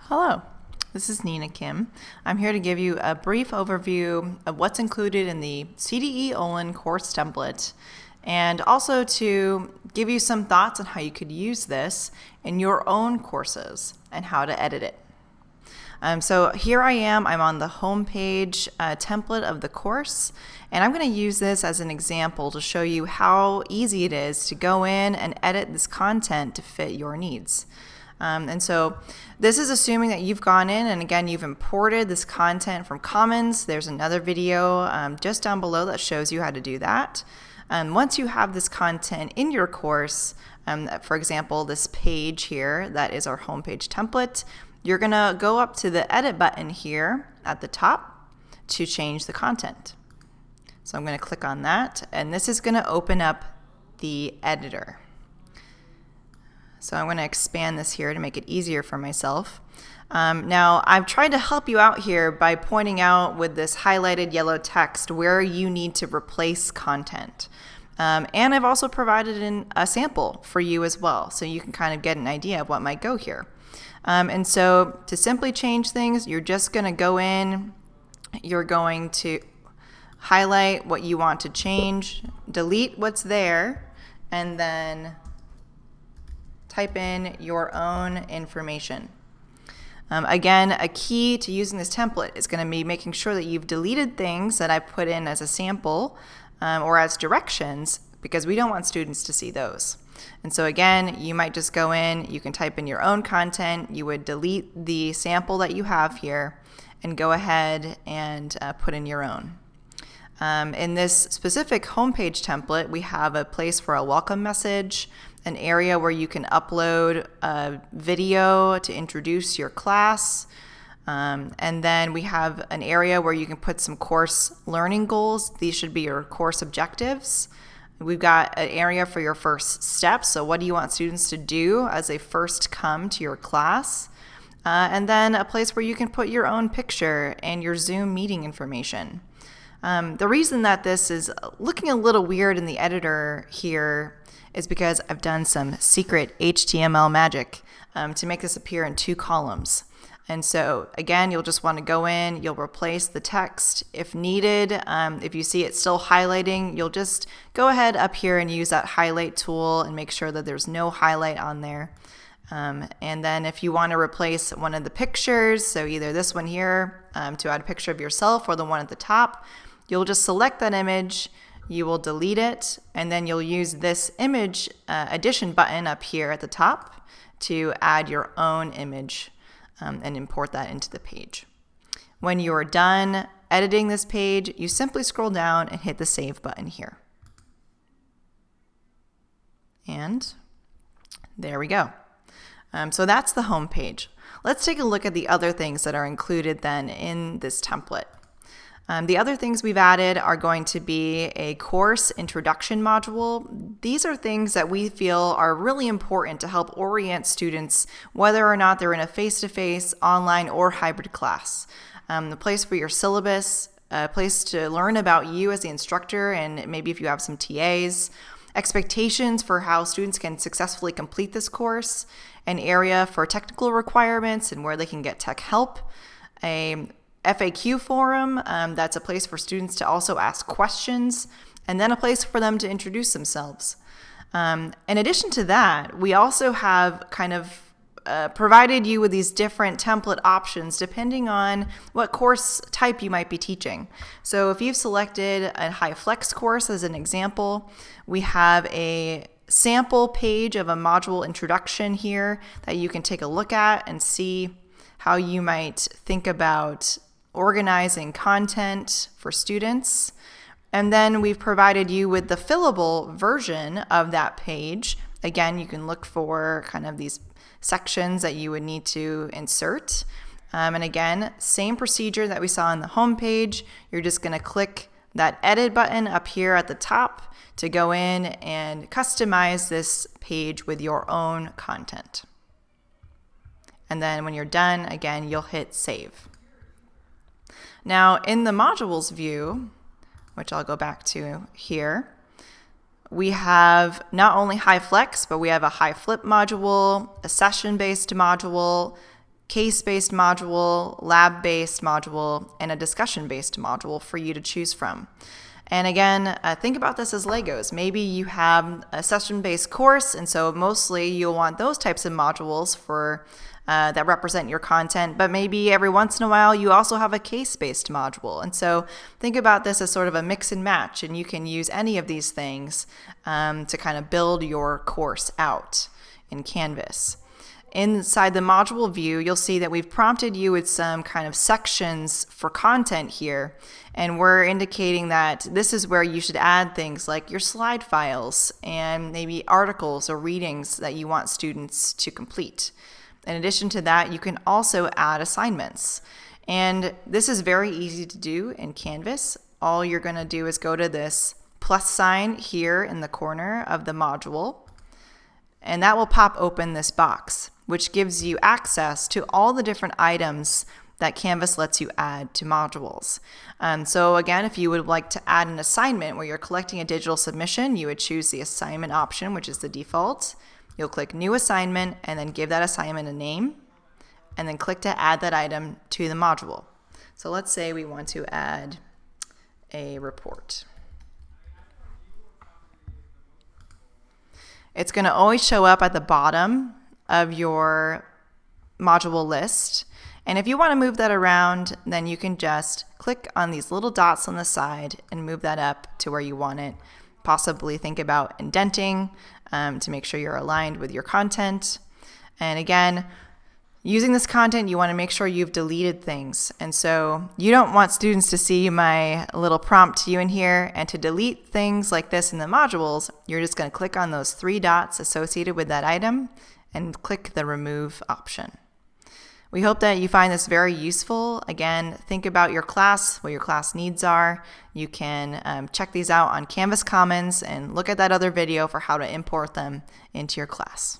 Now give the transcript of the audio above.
Hello, this is Nina Kim. I'm here to give you a brief overview of what's included in the CDE Olin course template and also to give you some thoughts on how you could use this in your own courses and how to edit it. So here I'm on the homepage template of the course, and I'm going to use this as an example to show you how easy it is to go in and edit this content to fit your needs. And so this is assuming that you've gone in and again you've imported this content from Commons. There's another video just down below that shows you how to do that. Once you have this content in your course, for example this page here that is our homepage template, you're going to go up to the edit button here at the top to change the content. So I'm going to click on that, and this is going to open up the editor. So I'm going to expand this here to make it easier for myself. Now I've tried to help you out here by pointing out with this highlighted yellow text where you need to replace content. And I've also provided in a sample for you as well, so you can kind of get an idea of what might go here. And so to simply change things, you're just going to go in, you're going to highlight what you want to change, delete what's there, and then type in your own information. Again, a key to using this template is going to be making sure that you've deleted things that I put in as a sample or as directions, because we don't want students to see those. And so again, you might just go in, you can type in your own content, you would delete the sample that you have here and go ahead and put in your own. In this specific homepage template, we have a place for a welcome message, an area where you can upload a video to introduce your class, and then we have an area where you can put some course learning goals. These should be your course objectives. We've got an area for your first steps, so what do you want students to do as they first come to your class? And then a place where you can put your own picture and your Zoom meeting information. The reason that this is looking a little weird in the editor here is because I've done some secret HTML magic to make this appear in 2 columns. And so again, you'll just want to go in, you'll replace the text if needed. If you see it still highlighting, you'll just go ahead up here and use that highlight tool and make sure that there's no highlight on there. And then if you want to replace one of the pictures, so either this one here to add a picture of yourself or the one at the top, you'll just select that image, you will delete it, and then you'll use this image addition button up here at the top to add your own image and import that into the page. When you're done editing this page, you simply scroll down and hit the save button here. And there we go. So that's the home page. Let's take a look at the other things that are included then in this template. The other things we've added are going to be a course introduction module. These are things that we feel are really important to help orient students, whether or not they're in a face-to-face, online, or hybrid class. The place for your syllabus, a place to learn about you as the instructor, and maybe if you have some TAs, expectations for how students can successfully complete this course, an area for technical requirements and where they can get tech help, a FAQ forum, that's a place for students to also ask questions, and then a place for them to introduce themselves. In addition to that, we also have kind of provided you with these different template options depending on what course type you might be teaching. So if you've selected a HyFlex course as an example, we have a sample page of a module introduction here that you can take a look at and see how you might think about organizing content for students. And then we've provided you with the fillable version of that page. Again, you can look for kind of these sections that you would need to insert. And again, same procedure that we saw on the home page. You're just going to click that edit button up here at the top to go in and customize this page with your own content. And then when you're done, again, you'll hit save. Now in the modules view, which I'll go back to here, we have not only HyFlex, but we have a HyFlip module, a session-based module, case-based module, lab-based module, and a discussion-based module for you to choose from. And again, think about this as Legos. Maybe you have a session-based course, and so mostly you'll want those types of modules for that represent your content, but maybe every once in a while you also have a case-based module. And so think about this as sort of a mix and match, and you can use any of these things to kind of build your course out in Canvas. Inside the module view, you'll see that we've prompted you with some kind of sections for content here, and we're indicating that this is where you should add things like your slide files and maybe articles or readings that you want students to complete. In addition to that, you can also add assignments. And this is very easy to do in Canvas. All you're going to do is go to this plus sign here in the corner of the module, and that will pop open this box, which gives you access to all the different items that Canvas lets you add to modules. So again, if you would like to add an assignment where you're collecting a digital submission, you would choose the assignment option, which is the default. You'll click New Assignment and then give that assignment a name, and then click to add that item to the module. So let's say we want to add a report. It's going to always show up at the bottom of your module list. And if you want to move that around, then you can just click on these little dots on the side and move that up to where you want it. Possibly think about indenting to make sure you're aligned with your content. And again, using this content, you want to make sure you've deleted things. And so you don't want students to see my little prompt to you in here. And to delete things like this in the modules, you're just going to click on those 3 dots associated with that item and click the remove option. We hope that you find this very useful. Again, think about your class, what your class needs are. You can check these out on Canvas Commons and look at that other video for how to import them into your class.